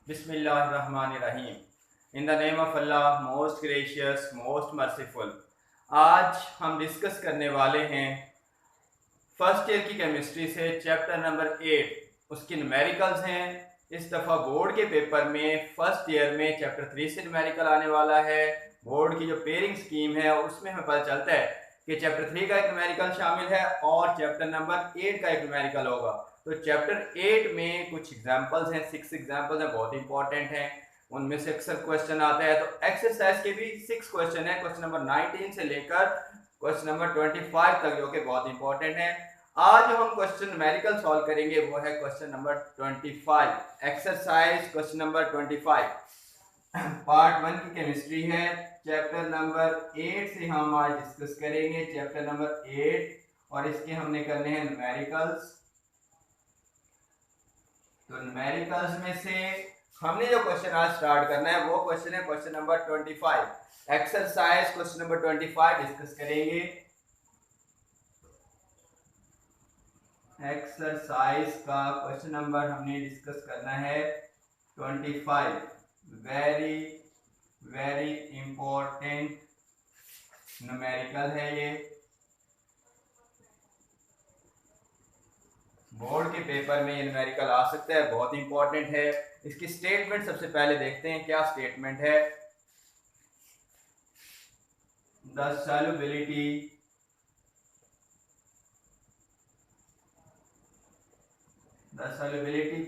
बिस्मिल्लाहिर्रहमानिर्रहीम। In the name of Allah, most gracious, most merciful. आज हम डिस्कस करने वाले हैं फर्स्ट ईयर की केमिस्ट्री से चैप्टर नंबर 8, उसकी न्यूमेरिकल्स हैं। इस दफ़ा बोर्ड के पेपर में फर्स्ट ईयर में चैप्टर 3 से न्यूमेरिकल आने वाला है। बोर्ड की जो पेयरिंग स्कीम है उसमें हमें पता चलता है कि चैप्टर 3 का एक न्यूमेरिकल शामिल है और चैप्टर नंबर 8 का एक न्यूमेरिकल होगा। तो चैप्टर 8 में कुछ एग्जाम्पल्स हैं, 6 एग्जाम्पल्स हैं, बहुत इंपॉर्टेंट हैं। उनमें से अक्सर क्वेश्चन आता है। तो एक्सरसाइज के भी 6 क्वेश्चन है, क्वेश्चन नंबर 19 से लेकर क्वेश्चन नंबर 25 तक, जो कि बहुत इंपॉर्टेंट है। आज जो हम क्वेश्चन न्यूमेरिकल सॉल्व करेंगे वो है question number 25, exercise question number 25, part 1 की केमिस्ट्री है। चैप्टर नंबर 8 से हम आज डिस्कस करेंगे, चैप्टर नंबर 8, और इसके हमने करने हैं न्यूमेरिकल्स। तो न्यूमेरिकल्स में से हमने जो क्वेश्चन आज स्टार्ट करना है वो क्वेश्चन है question number 25, exercise question number 25 discuss करेंगे। एक्सरसाइज का क्वेश्चन नंबर हमने डिस्कस करना है 25। वेरी वेरी इंपॉर्टेंट न्यूमेरिकल है ये। बोर्ड के पेपर में ये न्यूमेरिकल आ सकता है, बहुत इंपॉर्टेंट है। इसकी स्टेटमेंट सबसे पहले देखते हैं, क्या स्टेटमेंट है। The solubility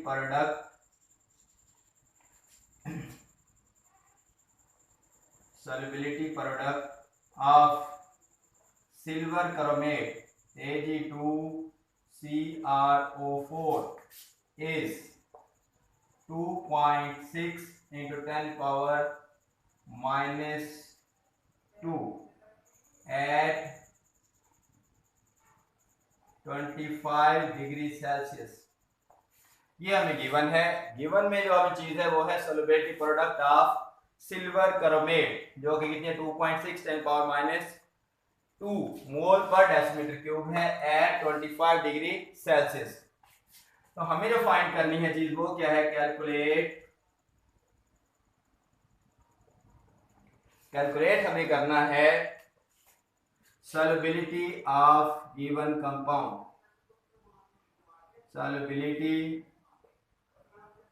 product of silver chromate Ag2CrO4 is 2.6 into 10 power minus 2 at 25 degree Celsius. ये हमें गिवन है। गिवन में जो हमें चीज है वो है solubility product of silver chromate, जो कि कितनी है 2.6 10 पावर माइनस 2 मोल पर डेसीमीटर क्यूब है एट 25 डिग्री सेल्सियस। तो हमें जो फाइंड करनी है चीज वो क्या है, कैलकुलेट हमें करना है solubility of given compound, solubility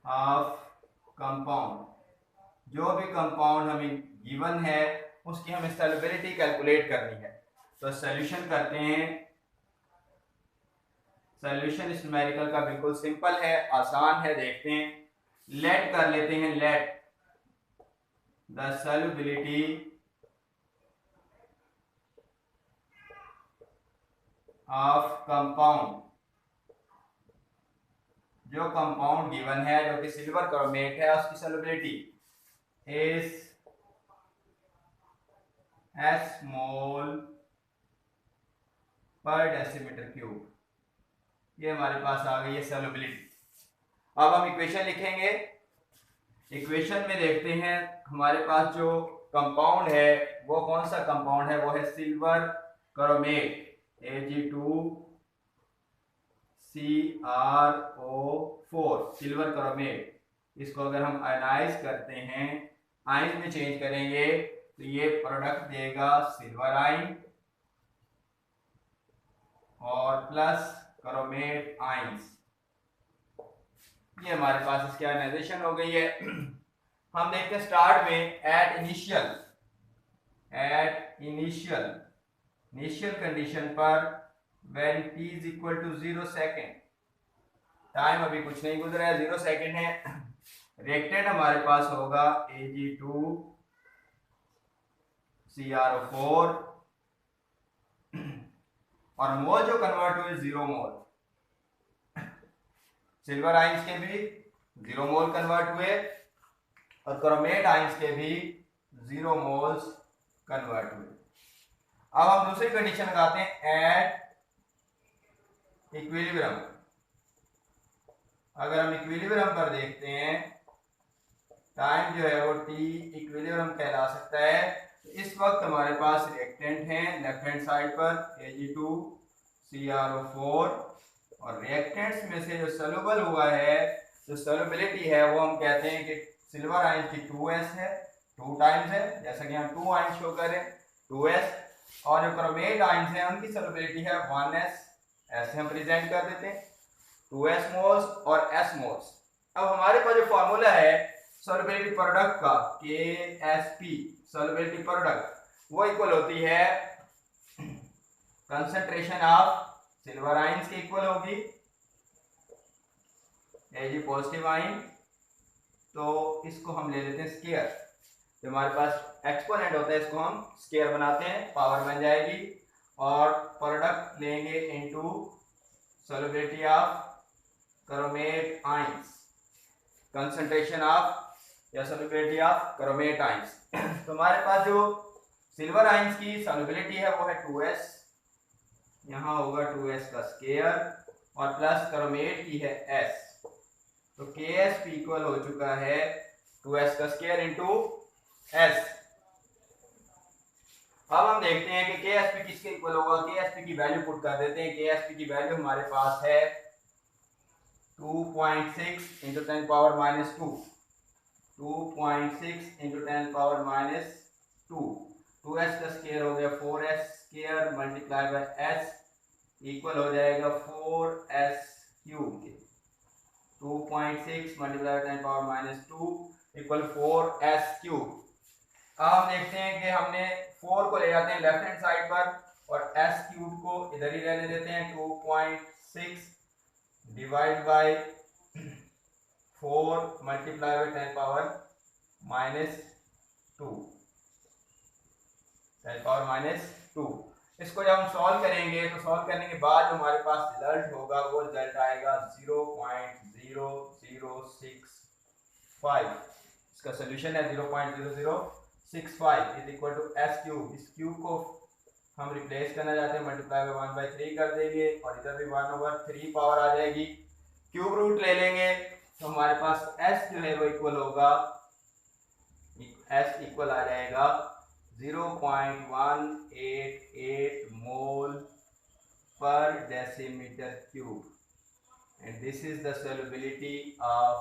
of compound. जो भी कंपाउंड हमें गिवन है उसकी हमें सॉल्युबिलिटी कैलकुलेट करनी है। तो सॉल्यूशन करते हैं। सॉल्यूशन इस न्यूमेरिकल का बिल्कुल सिंपल है, आसान है। देखते हैं, लेट कर लेते हैं। Let the solubility of compound, जो कंपाउंड गिवन है जो कि सिल्वर क्रोमेट है उसकी सॉल्युबिलिटी इज S मोल पर डेसीमीटर क्यूब। ये हमारे पास आ गई है सॉल्युबिलिटी। अब हम इक्वेशन लिखेंगे। इक्वेशन में देखते हैं हमारे पास जो कंपाउंड है वो कौन सा कंपाउंड है, वो है silver chromate Ag2CrO4, silver chromate. इसको अगर हम आयनाइज करते हैं, आयन में चेंज करेंगे तो ये प्रोडक्ट देगा सिल्वर आयन और प्लस क्रोमेट आयंस। ये हमारे पास इसकी आयनाइजेशन हो गई है। हम देखते हैं स्टार्ट में एट इनिशियल कंडीशन पर when t is equal to 0 second, time अभी कुछ नहीं गुजरा है, 0 सेकेंड है। रिएक्टेंट हमारे पास होगा Ag2CrO4 और मोल जो कन्वर्ट हुए 0 मोल। सिल्वर आइंस के भी 0 मोल कन्वर्ट हुए और क्रोमेट आइंस के भी 0 मोल्स कन्वर्ट हुए। अब हम दूसरी कंडीशन लगाते हैं एट इक्विलिब्रियम। अगर हम इक्विलिब्रियम पर देखते हैं, टाइम जो है वो t इक्विलिब्रियम कहला सकता है। तो इस वक्त हमारे पास रिएक्टेंट हैं लेफ्ट हैंड साइड पर Ag2CrO4 और रिएक्टेंट्स में से जो सॉल्युबल हुआ है जो सॉल्युबिलिटी है वो हम कहते हैं कि सिल्वर आयन की 2s है, 2 टाइम्स है, जैसा कि हम 2 आयन शो करें 2s, और जो क्रोमेट आयंस हैं उनकी सॉल्युबिलिटी है 1s, ऐसे हम प्रेजेंट कर देते हैं 2s मोल्स और s मोल्स। अब हमारे पास जो फार्मूला है सॉल्युबिलिटी प्रोडक्ट का KSP, सॉल्युबिलिटी प्रोडक्ट, वो इक्वल होती है कंसंट्रेशन ऑफ सिल्वर आयंस की इक्वल होगी Ag पॉजिटिव आयन, तो इसको हम ले लेते हैं स्केयर, जो हमारे पास एक्सपोनेंट होता है इसको हम स्केयर बनाते हैं, पावर बन जाएगी, और प्रोडक्ट लेंगे into solubility of chromate ions, concentration of या सॉल्युबिलिटी ऑफ क्रोमेट आयंस। तो हमारे पास जो सिल्वर आयंस की सॉल्युबिलिटी है वो है 2s, यहाँ होगा 2s का स्केयर, और प्लस क्रोमेट की है s, तो KSP इक्वल हो चुका है 2s का स्केयर इंटू s। अब हम देखते हैं कि KSP किसके इक्वल होगा, KSP की वैल्यू पुट कर देते हैं। KSP की वैल्यू हमारे पास है 2.6 into 10 power minus 2, 2.6 into 10 power minus 2, 2s का स्केयर हो गया 4s square multiply by s, equal हो जाएगा 4s क्यूब के, 2.6 multiply 10 power minus 2 equal 4s cube. अब हम देखते हैं कि हमने 4 को ले जाते हैं लेफ्ट हैंड साइड पर और s क्यूब को इधर ही रहने देते हैं, 2.6 divide by 4 multiply by 10 power minus 2, 10 power minus 2। इसको जब हम सॉल्व करेंगे तो सॉल्व करने के बाद जो हमारे पास रिजल्ट होगा वो रिजल्ट आएगा 0.0065। इसका सोल्यूशन है 0.0065 is equal to s cube. इस क्यूब को हम रिप्लेस करना चाहते हैं, मल्टीप्लाई बाय 1/3 कर देंगे और इधर भी 1/3 पावर आ जाएगी, क्यूब रूट ले लेंगे तो हमारे पास s जो है वो इक्वल होगा, s इक्वल आ जाएगा 0.188 मोल पर decimetre cube, and this is the solubility of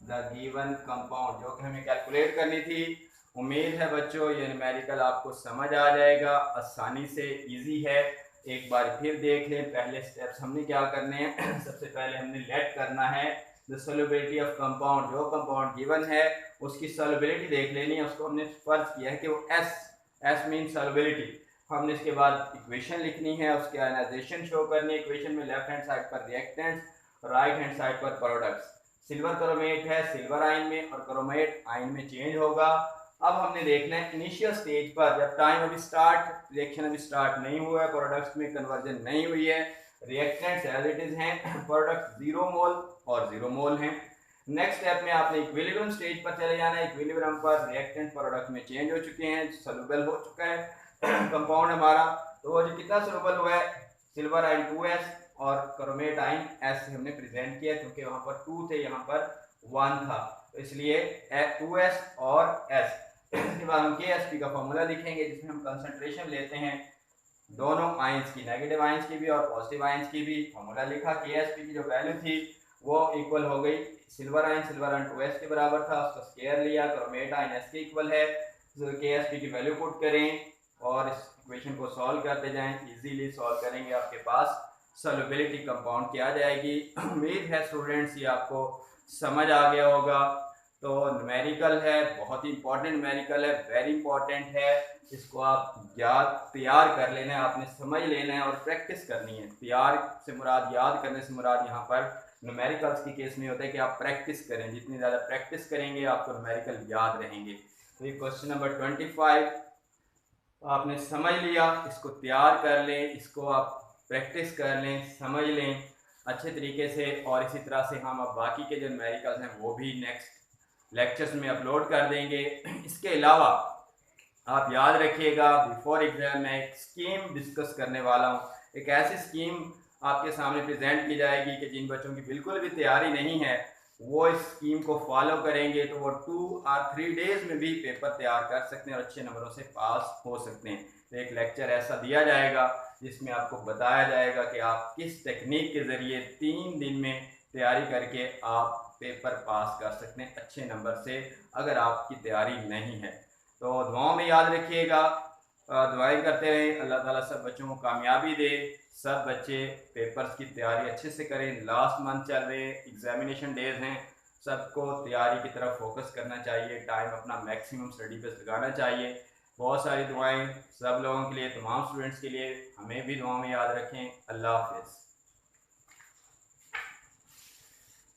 the given compound, जो कि हमें कैलकुलेट करनी थी। उम्मीद है बच्चों ये न्यूमेरिकल आपको समझ आ जाएगा, आसानी से इजी है। एक बार फिर देख लें, पहले स्टेप्स हमने क्या करने हैं। सबसे पहले हमने लेट करना है द सॉल्युबिलिटी ऑफ कंपाउंड, जो कंपाउंड गिवन है उसकी सॉल्युबिलिटी देख लेनी है। उसको हमने फर्ज किया है कि वो एस मीन सॉल्युबिलिटी। हमने इसके बाद इक्वेशन लिखनी है, उसके आयनाइजेशन शो करनी है। इक्वेशन में लेफ्ट हैंड साइड पर रिएक्टेंट्स, राइट हैंड साइड पर प्रोडक्ट्स। सिल्वर क्रोमेट है सिल्वर आयन में और क्रोमेट आयन में चेंज होगा। अब हमने देखना है इनिशियल स्टेज पर, जब टाइम अभी स्टार्ट, रिएक्शन अभी स्टार्ट नहीं हुआ है, प्रोडक्ट्स में कन्वर्जन नहीं हुई है, रिएक्टेंट्स एज इट इज हैं, प्रोडक्ट 0 मोल और 0 मोल हैं। नेक्स्ट स्टेप में आपने इक्विलिब्रियम स्टेज पर चले जाना है। इक्विलिब्रियम पर रिएक्टेंट प्रोडक्ट में चेंज हो चुके हैं, सोल्यूबल हो चुका है कंपाउंड हमारा। तो वो जो कितना सोल्यूबल हुआ है, सिल्वर आयन 2s और क्रोमेट आयन s हमने प्रेजेंट किया, क्योंकि वहां पर 2 थे, यहाँ पर 1 था, तो इसलिए 2s और s। इसके बाद हम KSP का फॉर्मूला लिखेंगे, जिसमें हम कंसंट्रेशन लेते हैं दोनों आयंस की, नेगेटिव आयंस की भी और पॉजिटिव आयंस की भी। फॉर्मूला लिखा, KSP की जो वैल्यू थी वो इक्वल हो गई, सिल्वर आयन 2s के बराबर था, उसका स्केयर लिया, क्रोमेट आयन s के इक्वल है। तो KSP की वैल्यू पुट करें और इस इक्वेशन को सॉल्व करते जाएं, इजीली सॉल्व करेंगे, आपके पास सॉल्युबिलिटी कंपाउंड की आ जाएगी। उम्मीद है स्टूडेंट्स ये आपको समझ आ गया होगा। तो न्यूमेरिकल है, बहुत ही इंपॉर्टेंट न्यूमेरिकल है, वेरी इंपॉर्टेंट है। इसको आप तैयार कर लेना है, आपने समझ लेना है और प्रैक्टिस करनी है। तैयार से मुराद, याद करने से मुराद यहाँ पर न्यूमेरिकल्स की केस में होता है कि आप प्रैक्टिस करें। जितनी ज़्यादा प्रैक्टिस करेंगे आपको न्यूमेरिकल याद रहेंगे। तो ये क्वेश्चन नंबर 25 आपने समझ लिया, इसको तैयार कर लें, इसको आप प्रैक्टिस कर लें, समझ लें अच्छे तरीके से। और इसी तरह से हम अब बाकी के जो न्यूमेरिकल्स हैं वो भी नेक्स्ट लेक्चर्स में अपलोड कर देंगे। इसके अलावा आप याद रखिएगा, बिफोर एग्जाम मैं एक स्कीम डिस्कस करने वाला हूँ। एक ऐसी स्कीम आपके सामने प्रेजेंट की जाएगी कि जिन बच्चों की बिल्कुल भी तैयारी नहीं है वो इस स्कीम को फॉलो करेंगे तो वो 2 और 3 डेज में भी पेपर तैयार कर सकते हैं और अच्छे नंबरों से पास हो सकते हैं। तो एक लेक्चर ऐसा दिया जाएगा जिसमें आपको बताया जाएगा कि आप किस टेक्निक के ज़रिए 3 दिन में तैयारी करके आप पेपर पास कर सकते हैं अच्छे नंबर से, अगर आपकी तैयारी नहीं है तो दुआओं में याद रखिएगा। दुआएं करते रहें, अल्लाह ताला सब बच्चों को कामयाबी दे। सब बच्चे पेपर्स की तैयारी अच्छे से करें। लास्ट मंथ चल रहे हैं, एग्जामिनेशन डेज हैं, सबको तैयारी की तरफ फोकस करना चाहिए, टाइम अपना मैक्सिमम स्टडी पे लगाना चाहिए। बहुत सारी दुआएं सब लोगों के लिए, तमाम स्टूडेंट्स के लिए। हमें भी दुआओं में याद रखें। अल्लाह हाफिज़।